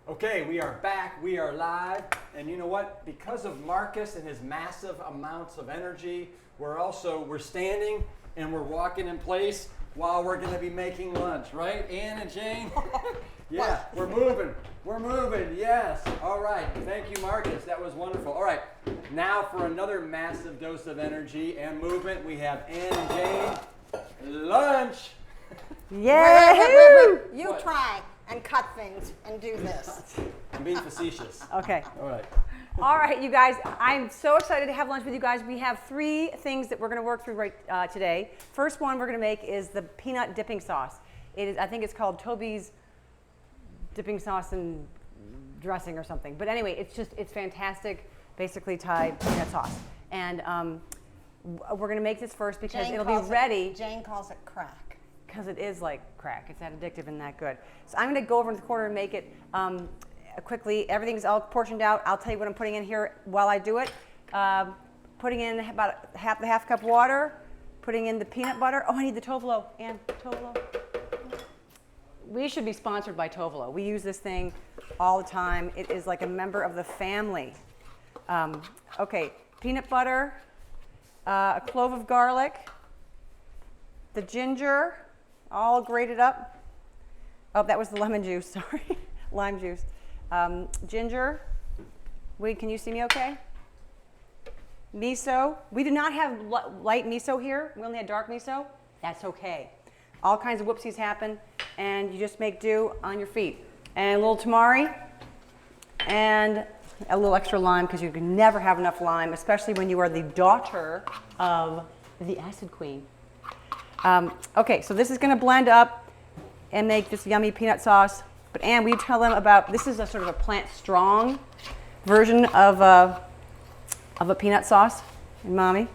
Okay, we are back, we are live, and you know what? Because of Marcus and his massive amounts of energy, we're standing and we're walking in place while we're going to be making lunch, right, Ann and Jane? Yeah, we're moving, yes. All right, thank you, Marcus, that was wonderful. All right, now for another massive dose of energy and movement, we have Ann and Jane, lunch. Yay! You What? try and cut things and do this. I'm being facetious. Okay. All All right, you guys. I'm so excited to have lunch with you guys. We have 3 things that we're going to work through today. First one we're going to make is the peanut dipping sauce. I think it's called Toby's dipping sauce and dressing or something. But anyway, it's fantastic, basically Thai peanut sauce. And we're going to make this first because it'll be ready. Jane calls it crack. Because it is like crack. It's that addictive and that good. So I'm going to go over in the corner and make it quickly. Everything's all portioned out. I'll tell you what I'm putting in here while I do it. Putting in about half cup water. Putting in the peanut butter. Oh, I need the Tovolo. Ann, Tovolo. We should be sponsored by Tovolo. We use this thing all the time. It is like a member of the family. Okay, peanut butter, a clove of garlic, the ginger, all grated up. Oh, that was the lemon juice, sorry. Lime juice. Ginger. Wait, can you see me okay? Miso. We do not have light miso here. We only had dark miso. That's okay. All kinds of whoopsies happen, and you just make do on your feet. And a little tamari, and a little extra lime, because you can never have enough lime, especially when you are the daughter of the acid queen. Okay, so this is going to blend up and make this yummy peanut sauce. But Ann, will you tell them about, this is a sort of a plant strong version of a peanut sauce, Mommy?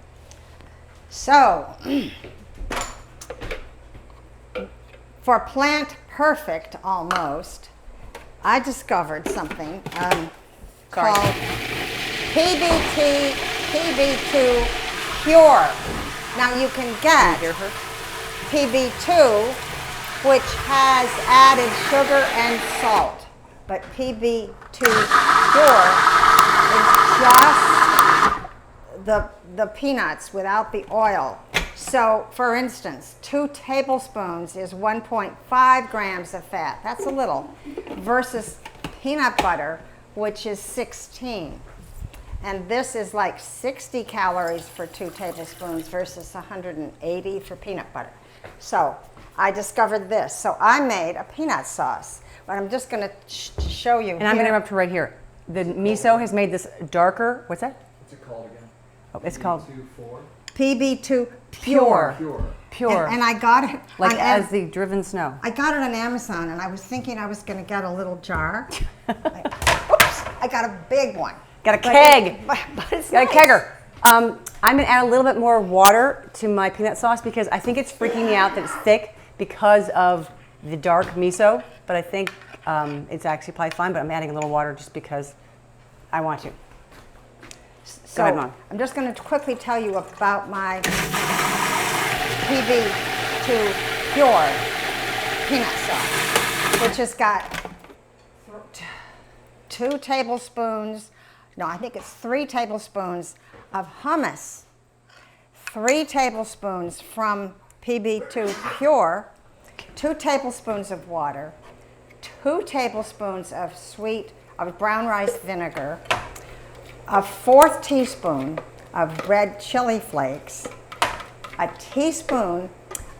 So, for plant perfect almost, I discovered something called PB2 Pure. Now you can get PB2, which has added sugar and salt, but PB2 Pure is just the peanuts without the oil. So, for instance, 2 tablespoons is 1.5 grams of fat. That's a little, versus peanut butter, which is 16. And this is like 60 calories for 2 tablespoons versus 180 for peanut butter. So I discovered this. So I made a peanut sauce, but I'm just going to show you. And I'm going to interrupt you right here. The miso has made this darker. What's that? What's it called again? Oh, it's called PB2 Pure. Pure. And I got it like on as the driven snow. I got it on Amazon, and I was thinking I was going to get a little jar. Oops! I got a big one. Got a keg. But it's Got nice. a kegger. I'm going to add a little bit more water to my peanut sauce because I think it's freaking me out that it's thick because of the dark miso. But I think it's actually probably fine. But I'm adding a little water just because I want to. So Go ahead, Mom. I'm just going to quickly tell you about my PB2 Pure peanut sauce, which has got 2 tablespoons, no, I think it's 3 tablespoons of hummus, 3 tablespoons from PB2 Pure, 2 tablespoons of water, 2 tablespoons of brown rice vinegar, a 1/4 teaspoon of red chili flakes, a teaspoon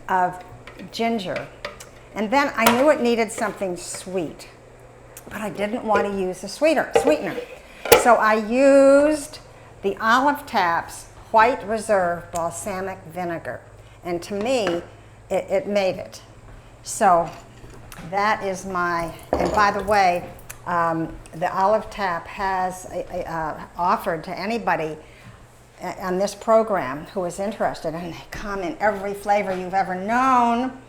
of ginger, and then I knew it needed something sweet, but I didn't want to use a sweetener. So I used the Olive Tap's White Reserve balsamic vinegar, and to me, it made it. So that is my, and by the way, the Olive Tap has offered to anybody on this program who is interested, and they come in every flavor you've ever known,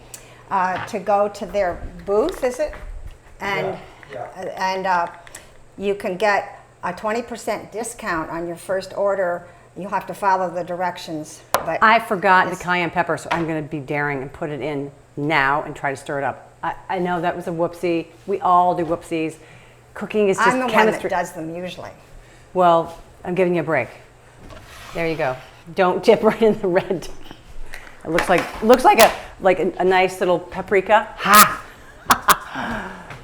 to go to their booth, is it? And you can get a 20% discount on your first order. You'll have to follow the directions. But I forgot the cayenne pepper, so I'm going to be daring and put it in now and try to stir it up. I know that was a whoopsie. We all do whoopsies. Cooking is just I'm the one chemistry. that does them usually. Well, I'm giving you a break. There you go. Don't dip right in the red. It looks like a nice little paprika. Ha!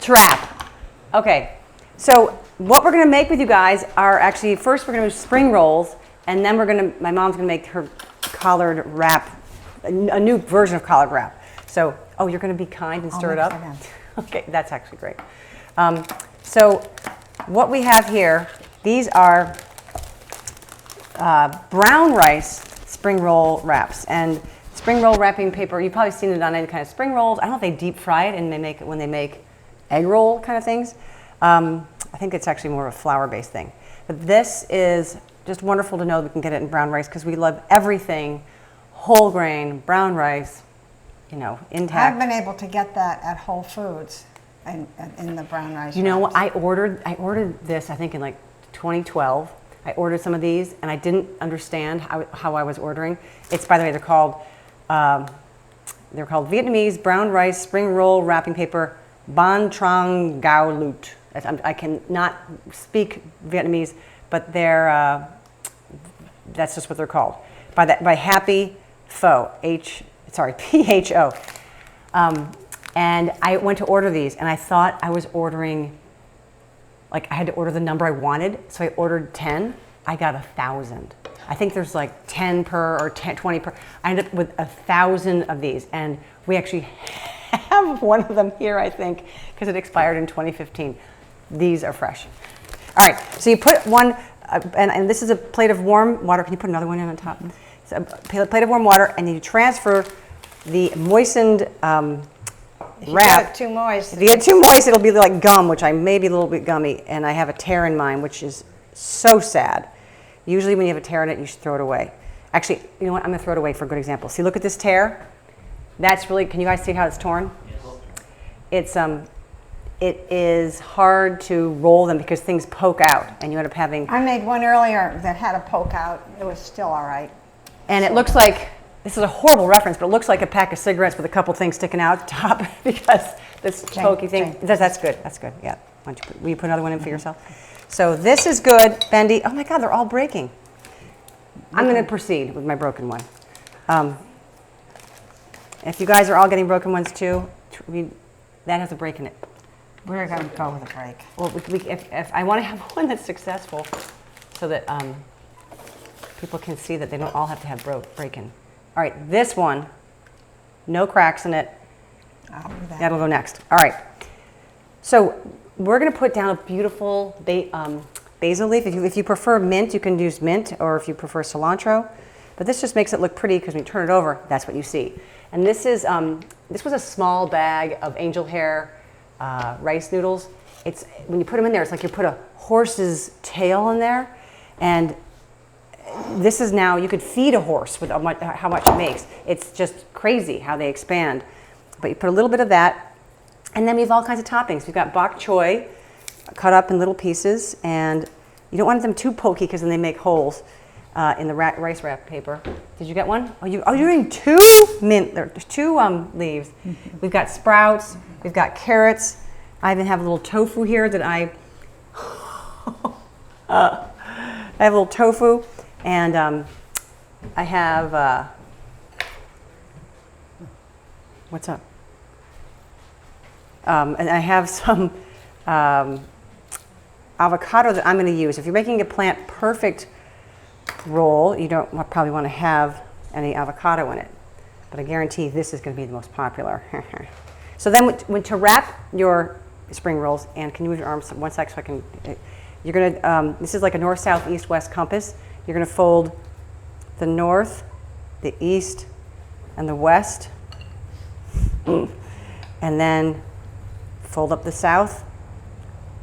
Trap. Okay. So what we're gonna make with you guys are actually first we're gonna do spring rolls, and then my mom's gonna make her collard wrap, a new version of collard wrap. So you're gonna be kind and stir it up. Okay, that's actually great. So what we have here, these are brown rice spring roll wraps. And spring roll wrapping paper, you've probably seen it on any kind of spring rolls. I don't know if they deep fry it and they make it when they make egg roll kind of things. I think it's actually more of a flour-based thing. But this is just wonderful to know that we can get it in brown rice because we love everything whole grain, brown rice, intact. I've been able to get that at Whole Foods in the brown rice. You know what? wraps. I ordered this, I think in like 2012. I ordered some of these and I didn't understand how I was ordering. It's, by the way, they're called Vietnamese brown rice spring roll wrapping paper Ban Trong Gao Lut. I cannot speak Vietnamese, but that's just what they're called. By Happy Pho, Pho. And I went to order these, and I thought I was ordering, like I had to order the number I wanted, so I ordered 10. I got 1,000. I think there's like 10 per or 20 per. I ended up with 1,000 of these, and we actually have one of them here, I think, because it expired in 2015. These are fresh. All right, so you put one, and this is a plate of warm water. Can you put another one in on top? So a plate of warm water, and you transfer the moistened If you wrap. get it too moist. If you get too moist, it'll be like gum, which I may be a little bit gummy, and I have a tear in mine, which is so sad. Usually when you have a tear in it, you should throw it away. Actually, you know what? I'm gonna throw it away for a good example. See, look at this tear. That's really, can you guys see how it's torn? Yes. It is hard to roll them because things poke out, and you end up having. I made one earlier that had a poke out. It was still all right. And it looks like, this is a horrible reference, but it looks like a pack of cigarettes with a couple things sticking out at the top because this pokey thing. That's good. That's good. Yeah. Will you put another one in for yourself? So this is good, Bendy. Oh my God, they're all breaking. I'm going to proceed with my broken one. If you guys are all getting broken ones too, that has a break in it. We're going to go with a break. Well, if I want to have one that's successful, so that people can see that they don't all have to have break-in. All right, this one, no cracks in it. I'll do that. That'll go next. All right. So we're going to put down a beautiful basil leaf. If you prefer mint, you can use mint, or if you prefer cilantro. But this just makes it look pretty because when you turn it over, that's what you see. And this was a small bag of angel hair rice noodles. It's when you put them in there, it's like you put a horse's tail in there, and this is now you could feed a horse with how much it makes. It's just crazy how they expand. But you put a little bit of that, and then we have all kinds of toppings. We've got bok choy cut up in little pieces, and you don't want them too pokey because then they make holes in the rice wrap paper. Did you get one? You're doing two leaves. We've got sprouts. We've got carrots. I even have a little tofu here that I have a little tofu, and I have what's up? And I have some avocado that I'm going to use. If you're making a plant perfect roll, you don't probably want to have any avocado in it, but I guarantee this is going to be the most popular. So then when to wrap your spring rolls, and can you move your arms one sec so I can, you're going to, this is like a north, south, east, west compass. You're going to fold the north, the east, and the west, and then fold up the south,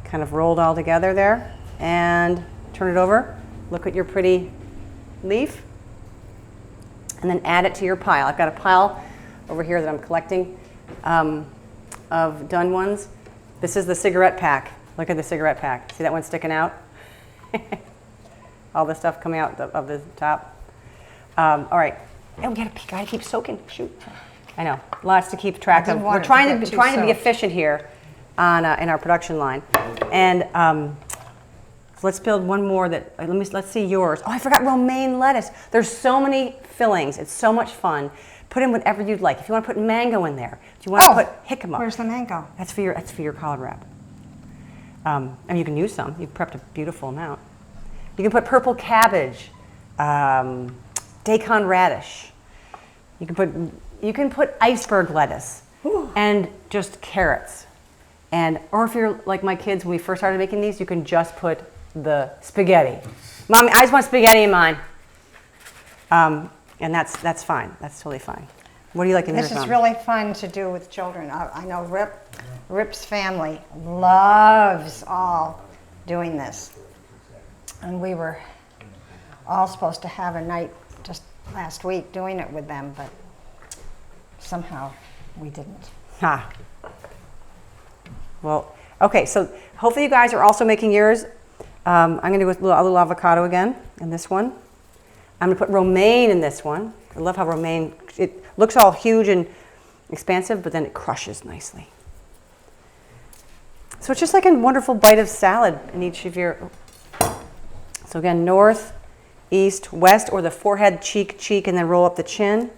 kind of rolled all together there, and turn it over. Look at your pretty leaf, and then add it to your pile. I've got a pile over here that I'm collecting of done ones. This is the cigarette pack. Look at the cigarette pack. See that one sticking out? All the stuff coming out of the top. All right. Oh, we gotta keep soaking. Shoot. I know. Lots to keep track of. We're trying to be efficient here. on in our production line. And let's build one more that, let's see yours. Oh, I forgot romaine lettuce. There's so many fillings. It's so much fun. Put in whatever you'd like. If you want to put mango in there, if you want to put jicama. Where's the mango? That's for your collard wrap. And you can use some. You've prepped a beautiful amount. You can put purple cabbage, daikon radish. You can put iceberg lettuce, and just carrots. Or if you're like my kids, when we first started making these, you can just put the spaghetti. Mommy, I just want spaghetti in mine. And that's fine. That's totally fine. What do you like in yours, This is Mom? really fun to do with children. I know Rip's family loves all doing this. And we were all supposed to have a night just last week doing it with them, but somehow we didn't. Ha. Well, okay, so hopefully you guys are also making yours. I'm going to do a little avocado again in this one. I'm going to put romaine in this one. I love how romaine, it looks all huge and expansive, but then it crushes nicely. So it's just like a wonderful bite of salad in each of your, so again, north, east, west, or the forehead, cheek, and then roll up the chin.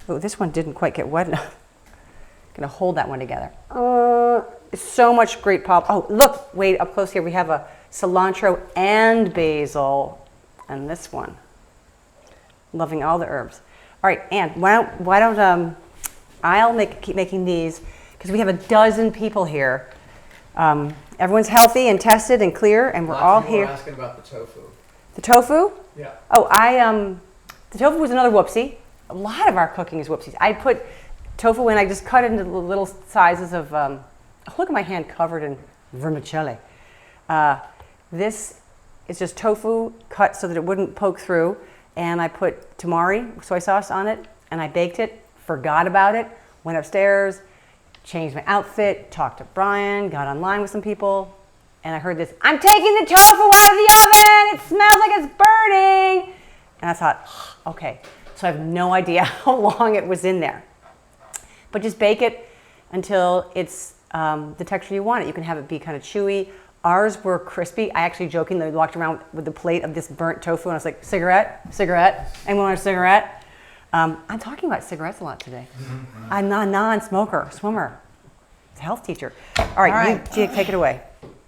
Oh, this one didn't quite get wet enough. I'm going to hold that one together. So much great pop. Oh, look, wait, up close here, we have a cilantro and basil, and this one. Loving all the herbs. All right, Ann, why don't I'll keep making these, because we have a dozen people here. Everyone's healthy and tested and clear, and we're all here. Lots of people are asking about the tofu. The tofu? Yeah. Oh, the tofu was another whoopsie. A lot of our cooking is whoopsies. I put tofu in, I just cut it into little sizes of, look at my hand covered in vermicelli. This is just tofu cut so that it wouldn't poke through, and I put tamari, soy sauce on it, and I baked it, forgot about it, went upstairs, changed my outfit, talked to Brian, got online with some people, and I heard this, "I'm taking the tofu out of the oven, it smells like it's burning." And I thought, okay, so I have no idea how long it was in there. But just bake it until it's the texture you want it. You can have it be kind of chewy. Ours were crispy. I actually jokingly walked around with the plate of this burnt tofu, and I was like, cigarette? Anyone want a cigarette? I'm talking about cigarettes a lot today. I'm not a non-smoker, swimmer, a health teacher. All right, you take it away.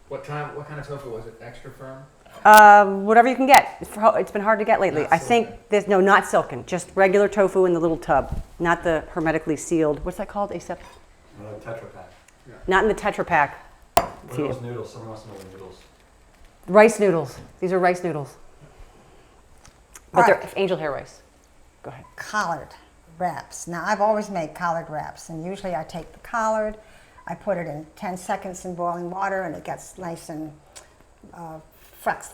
What kind of tofu was it? Extra firm? Whatever you can get. It's been hard to get lately. Not I think there's, no, not silken, just regular tofu in the little tub, not the hermetically sealed. What's that called, Asap? Tetra Pak. Yeah. Not in the Tetra Pak. What are those noodles? Someone wants to know the noodles. Rice noodles. These are rice noodles. But All they're right. angel hair rice. Go ahead. Collard wraps. Now, I've always made collard wraps, and usually I take the collard, I put it in 10 seconds in boiling water, and it gets nice and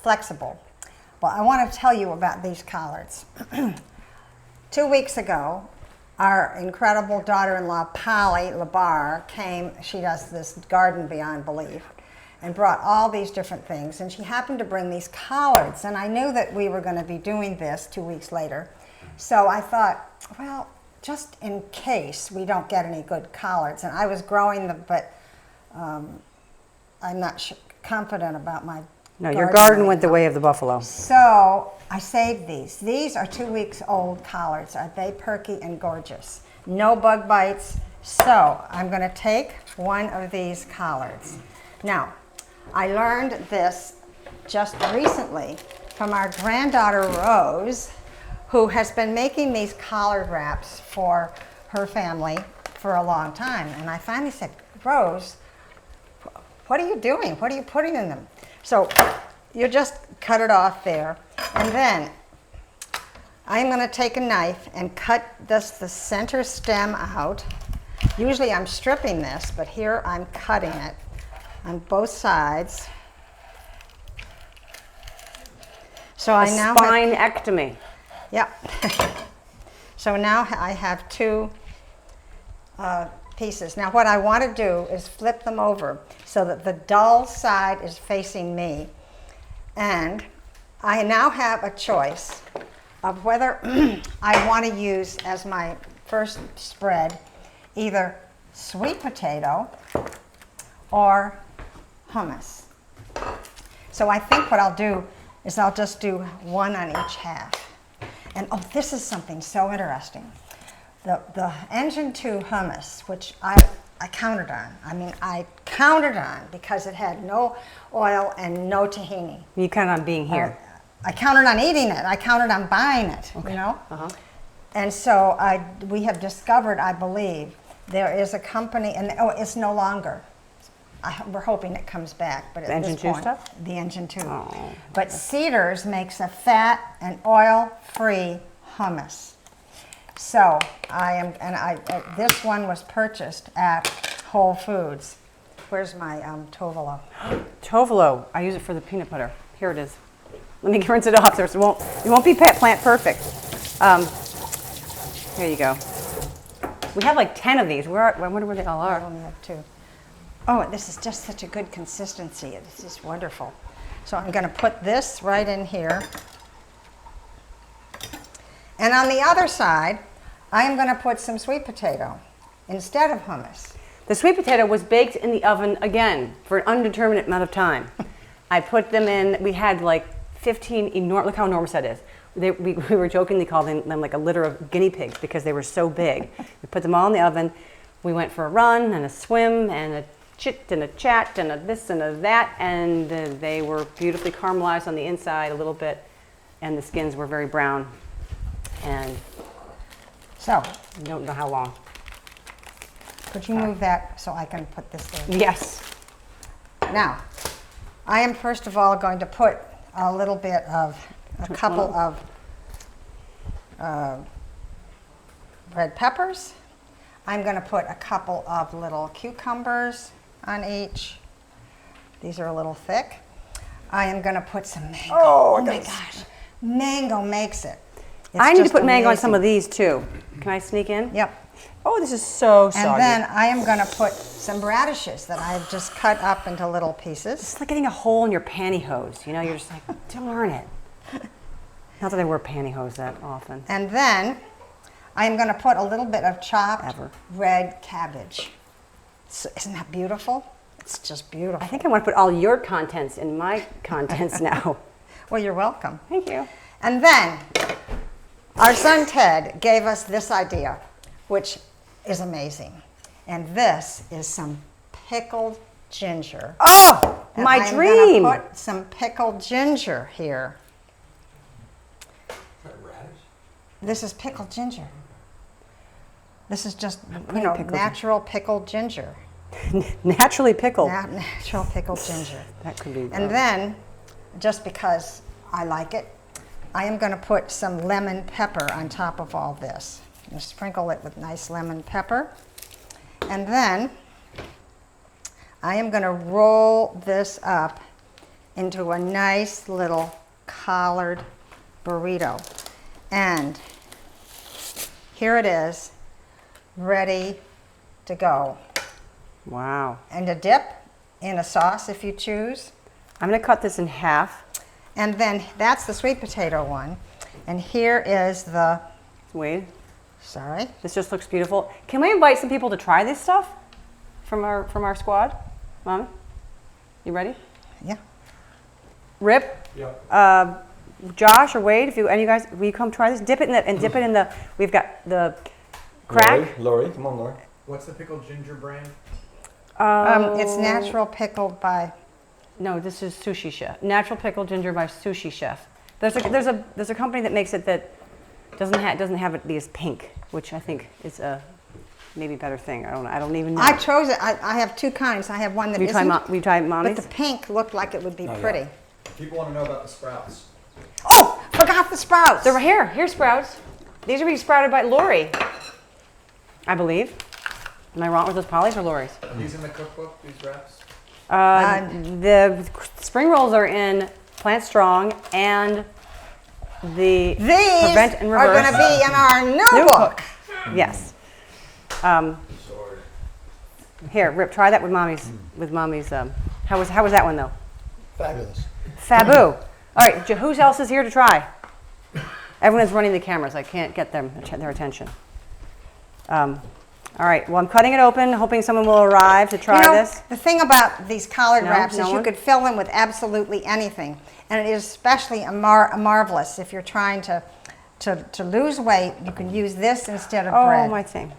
flexible. Well, I want to tell you about these collards. 2 weeks ago, our incredible daughter-in-law, Polly Labar, came. She does this garden beyond belief, and brought all these different things. And she happened to bring these collards, and I knew that we were going to be doing this 2 weeks later. So I thought, well, just in case we don't get any good collards, and I was growing them, but I'm not confident about my No, your garden went the way of the buffalo. So I saved these. These are 2 weeks old collards. Are they perky and gorgeous? No bug bites. So I'm going to take one of these collards. Now, I learned this just recently from our granddaughter Rose, who has been making these collard wraps for her family for a long time. And I finally said, Rose, what are you doing? What are you putting in them? So you just cut it off there. And then I'm going to take a knife and cut just the center stem out. Usually I'm stripping this, but here I'm cutting it on both sides. So I now have, Spinectomy. yep. So now I have two pieces. Now what I want to do is flip them over so that the dull side is facing me. And I now have a choice of whether I want to use as my first spread either sweet potato or hummus. So I think what I'll do is I'll just do one on each half. And oh, this is something so interesting. The Engine 2 hummus, which I counted on. I mean, I counted on because it had no oil and no tahini. You count on being here. I counted on eating it. I counted on buying it, you know? And so we have discovered, I believe, there is a company, and it's no longer. We're hoping it comes back, but at this point, Engine 2 stuff? The Engine 2. Oh. But Cedars makes a fat and oil-free hummus. So this one was purchased at Whole Foods. Where's my Tovolo? Tovolo. I use it for the peanut butter. Here it is. Let me rinse it off. It won't be plant perfect. Here you go. We have like 10 of these. I wonder where they all I are. only have 2. Oh, this is just such a good consistency. This is wonderful. So I'm going to put this right in here. And on the other side, I am going to put some sweet potato instead of hummus. The sweet potato was baked in the oven again for an undeterminate amount of time. I put them in. We had like 15 enormous. Look how enormous that is. We were jokingly calling them like a litter of guinea pigs because they were so big. We put them all in the oven. We went for a run and a swim and a chit and a chat and a this and a that, and they were beautifully caramelized on the inside a little bit, and the skins were very brown. And So, I don't know how long. could you move that so I can put this there? Yes. Now, I am first of all going to put a little bit of, a couple of red peppers. I'm going to put a couple of little cucumbers on each. These are a little thick. I am going to put some mango. Oh my gosh. Mango makes it. It's I need to just put mango on some of amazing. these too. Can I sneak in? Yep. Oh, this is so soggy. And then I am going to put some radishes that I've just cut up into little pieces. It's like getting a hole in your pantyhose. You know, you're just like, darn it. Not that I wear pantyhose that often. And then I am going to put a little bit of chopped Ever. red cabbage. So, isn't that beautiful? It's just beautiful. I think I want to put all your contents in my contents now. Well, you're welcome. Thank you. And then our son Ted gave us this idea, which is amazing. And this is some pickled ginger. Oh, And my I'm dream. gonna put some pickled ginger here. Is that radish? This is pickled ginger. This is just, putting pickled natural pickled ginger. Naturally pickled. Natural pickled ginger. That could be. And then, just because I like it, I am going to put some lemon pepper on top of all this. And sprinkle it with nice lemon pepper. And then, I am going to roll this up into a nice little collared burrito. And here it is, ready to go. Wow. And to dip in a sauce if you choose. I'm going to cut this in half. And then that's the sweet potato one. And here is the, Wait, sorry. this just looks beautiful. Can we invite some people to try this stuff from our squad? Mom, you ready? Yeah. Rip, Yep. Josh or Wade, if you any of you guys, will you come try this? Dip it in the. We've got the crack. Lori, come on, Lori. What's the pickled ginger brand? It's natural pickled by, No, this is Sushi Chef. Natural pickled ginger by Sushi Chef. There's a company that makes it that doesn't have it be as pink, which I think is a maybe better thing. I don't know. I don't even know. I chose it. I have two kinds. I have one that we isn't, tried but Mommy's. the pink looked like it would be yeah. pretty. People want to know about the sprouts. Oh, forgot the sprouts. They're here. Here's sprouts. These are being sprouted by Lori, I believe. Am I wrong with those Polly's or Lori's? Are these in the cookbook, these wraps? The spring rolls are in Plant Strong and the These Prevent and are Reverse. going to be in our new New book. Yes. Sword. Here, Rip, try that with Mommy's. How was that one though? Fabulous. Fabu. All right, who else is here to try? Everyone is running the cameras. I can't get their attention. All right, well, I'm cutting it open, hoping someone will arrive to try You know, this. the thing about these collard No, wraps no is you one? could fill them with absolutely anything. And it is especially a marvelous if you're trying to lose weight. You can use this instead of Oh, bread. my thing.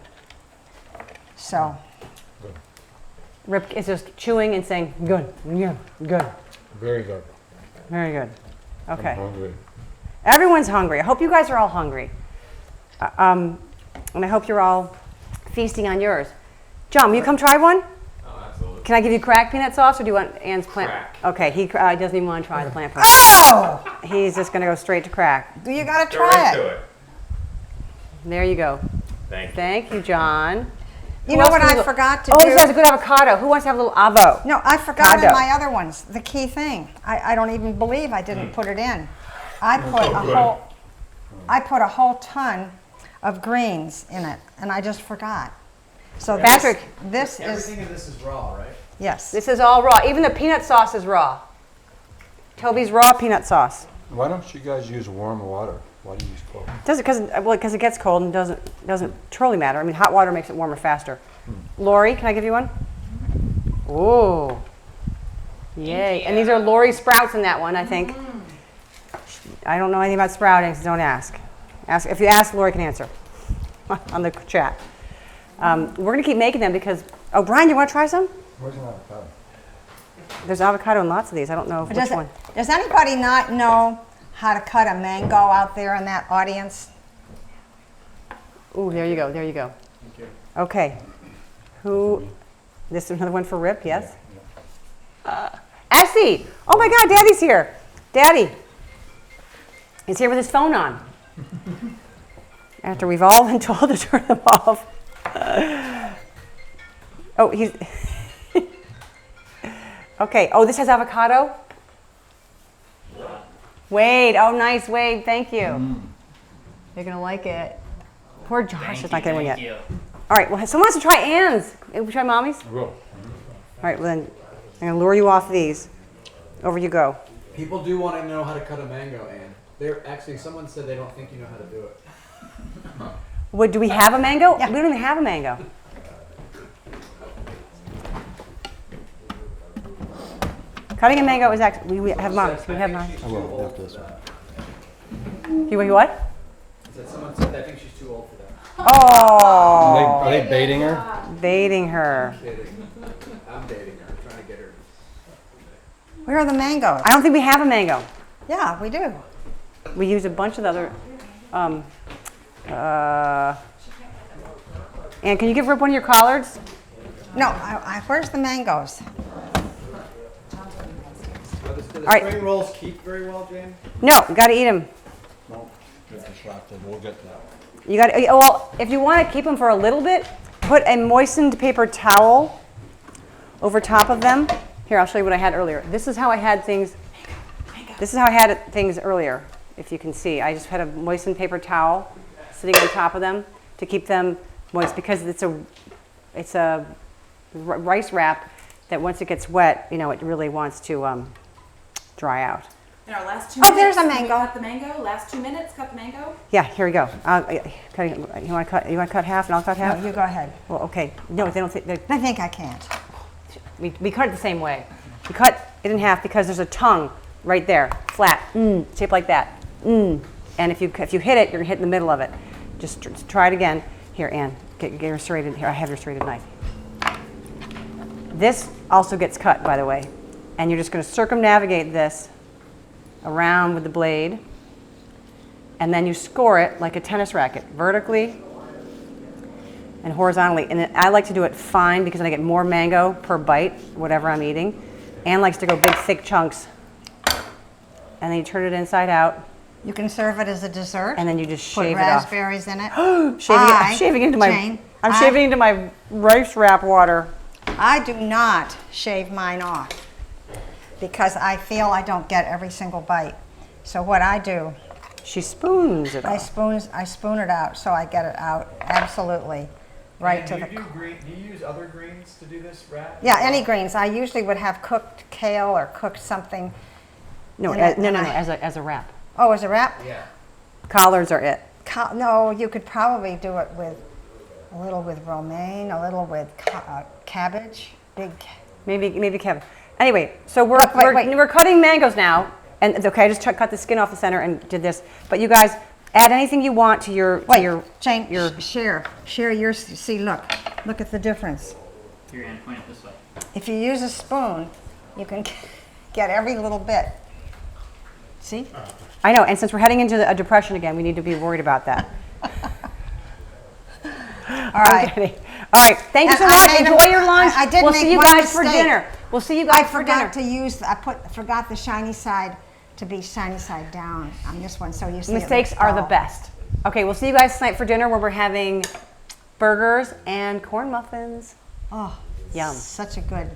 So, Rip is just chewing and saying, good, yeah, good, Very good. very good. Okay. I'm hungry. Everyone's hungry. I hope you guys are all hungry. And I hope you're all feasting on yours. John, will you come try one? Oh, absolutely. Can I give you cracked peanut sauce, or do you want Ann's plant? Crack. Okay, he doesn't even want to try the plant food. oh, He's just going to go straight to crack. you got to Go right try to it. it. There you go. Thank you. Thank you, John. You Who know else what can I we- forgot to Oh, do? this has a good avocado. Who wants to have a little avo? No, I forgot in Avocado. my other ones, the key thing. I don't even believe I didn't put it in. I put a whole ton of greens in it, and I just forgot. So Patrick, this is, Everything in this is raw, right? yes. this is all raw. Even the peanut sauce is raw. Toby's raw peanut sauce. Why don't you guys use warm water? Why do you use cold? Does it because it gets cold and doesn't truly matter. I mean, hot water makes it warmer faster. Lori, can I give you one? Ooh, yay! And these are Lori sprouts in that one, I think. I don't know anything about sprouting, so don't ask. If you ask, Lori can answer on the chat. We're gonna keep making them because. Oh, Brian, you want to try some? Where's an avocado? There's avocado in lots of these. I don't know which Does, one. does anybody not know how to cut a mango out there in that audience? Ooh, there you go. There you go. Thank you. Okay. Who? This is another one for Rip. Yes. Essie. Oh my God, Daddy's here. Daddy. He's here with his phone on. After we've all been told to turn them off. Oh, he's. Okay. Oh, this has avocado. Wade. Oh, nice, Wade. Thank you. You're gonna like it. Poor Josh is not getting one yet. All right. Well, someone wants to try Ann's. Can we try Mommy's? Well, All right. Well, then I'm gonna lure you off these. Over you go. People do want to know how to cut a mango, and they're actually someone said they don't think you know how to do it. What, do we have a mango? Yeah. We don't even have a mango. Cutting a mango is actually, we have Mommy's. We have mine. I will after this one. You what? Someone said they think she's too old for that. Oh, Are they baiting her? baiting her. I'm kidding. I'm dating her, trying to get her. Where are the mangoes? I don't think we have a mango. Yeah, we do. We use a bunch of the other. And can you give Rip one of your collards? No, where's the mangoes? Do the All right. spring rolls keep very well, Jane? No, you got to eat them. No, get distracted. We'll get that. You got to. Well, if you want to keep them for a little bit, put a moistened paper towel over top of them. Here, I'll show you what I had earlier. This is how I had things. This is how I had things earlier. If you can see, I just had a moistened paper towel sitting on top of them to keep them moist because it's a rice wrap that once it gets wet, you know, it really wants to dry out. In our last 2 Oh, minutes. there's a can we mango. Cut the mango. Last 2 minutes. Cut the mango. Yeah, here we go. You want to cut half, and I'll cut half. No, you go ahead. Well, okay. No, they don't. I think I can't. We cut it the same way. We cut it in half because there's a tongue right there, flat, shaped like that. And if you hit it, you're gonna hit in the middle of it. Just try it again. Here, Ann, get your serrated. Here, I have your serrated knife. This also gets cut, by the way, and you're just gonna circumnavigate this around with the blade, and then you score it like a tennis racket, vertically and horizontally. And I like to do it fine because then I get more mango per bite, whatever I'm eating. Ann likes to go big, thick chunks. And then you turn it inside out, You can serve it as a dessert. and then you just Put shave it off. raspberries in it. I'm shaving into my. Jane, I'm shaving into my rice wrap water. I do not shave mine off because I feel I don't get every single bite. So what I do, She spoons it I off. spoon it out so I get it out absolutely right to Do the. you use other greens to do this wrap? Yeah, any greens. I usually would have cooked kale or cooked something. No, and it- no, and no, no, I- as a wrap. Oh, as a wrap? Yeah. Collards are it. No, you could probably do it with A little with romaine, a little with cabbage, big. Maybe Kevin. Anyway, so Look, wait. we're cutting mangoes now, and it's okay. I just cut the skin off the center and did this. But you guys add anything you want to your Jane, your share yours. See, look at the difference. Here, Ann, point it this way. If you use a spoon, you can get every little bit. See? I know, and since we're heading into a depression again, we need to be worried about that. All right. Okay. All right. Thank you so And I much. made Enjoy your lunch. I did we'll make see you one guys for mistake. dinner. We'll see you I guys for dinner. forgot to use. I forgot the shiny side to be shiny side down on this one, so you see. Mistakes are the best. Okay, we'll see you guys tonight for dinner where we're having burgers and corn muffins. Oh, Yum. Such a good